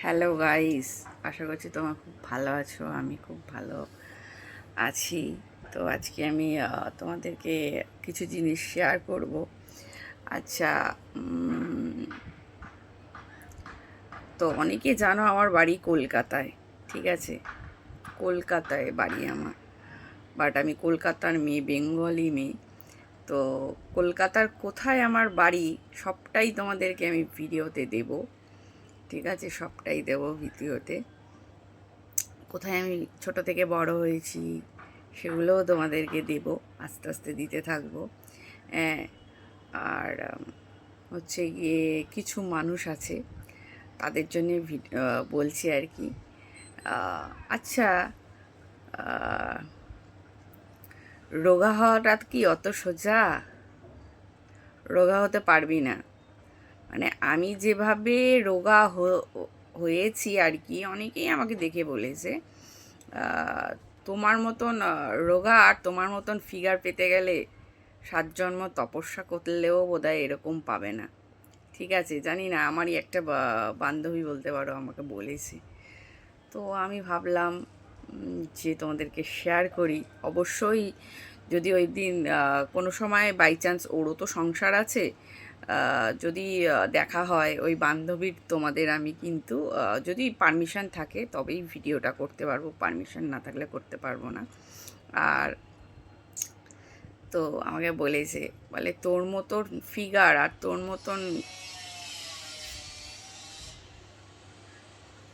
Hello guys, আশা করছি তোমরা খুব ভালো আছো। আমি খুব ভালো আছি। তো আজকে আমি তোমাদেরকে কিছু জিনিস শেয়ার করব। আচ্ছা, তো অনেকে জানো আমার বাড়ি কলকাতায়, ঠিক আছে? কলকাতায় বাড়ি আমার, বাট আমি কলকাতার মেয়ে, বেঙ্গলি মেয়ে। তো কলকাতার কোথায় আমার বাড়ি সবটাই তোমাদেরকে আমি ভিডিওতে দেব, ঠিক আছে? সবটাই দেব ভিডিওতে। কোথায় আমি ছোট থেকে বড় হয়েছি সেগুলোও তোমাদেরকে দেব, আস্তে আস্তে দিতে থাকবো। হ্যাঁ, আর হচ্ছে গিয়ে কিছু মানুষ আছে তাদের জন্যে বলছি আর কি। আচ্ছা, রোগা হওয়াটা কি অত সোজা? রোগা হতে পারবি না, মানে আমি যেভাবে রোগা হয়েছি আর কি, অনেকেই আমাকে দেখে বলেছে তোমার মতন রোগা আর তোমার মতন ফিগার পেতে গেলে 7 জন্ম তপস্যা করলেও বোধহয় এরকম পাবে না। ঠিক আছে, জানি না, আমারই একটা বান্ধবী বলতে পারো আমাকে বলেছে। তো আমি ভাবলাম যে তোমাদেরকে শেয়ার করি। অবশ্যই যদি ওই দিন কোনো সময় বাই চান্স, ওরও তো সংসার আছে, যদি দেখা হয় ওই বান্ধবীর, তোমাদের আমি কিন্তু যদি পারমিশন থাকে তবেই ভিডিওটা করতে পারবো, পারমিশন না থাকলে করতে পারবো না। আর তো আমাকে বলেছে, বলে তোর মতন ফিগার আর তোর মতন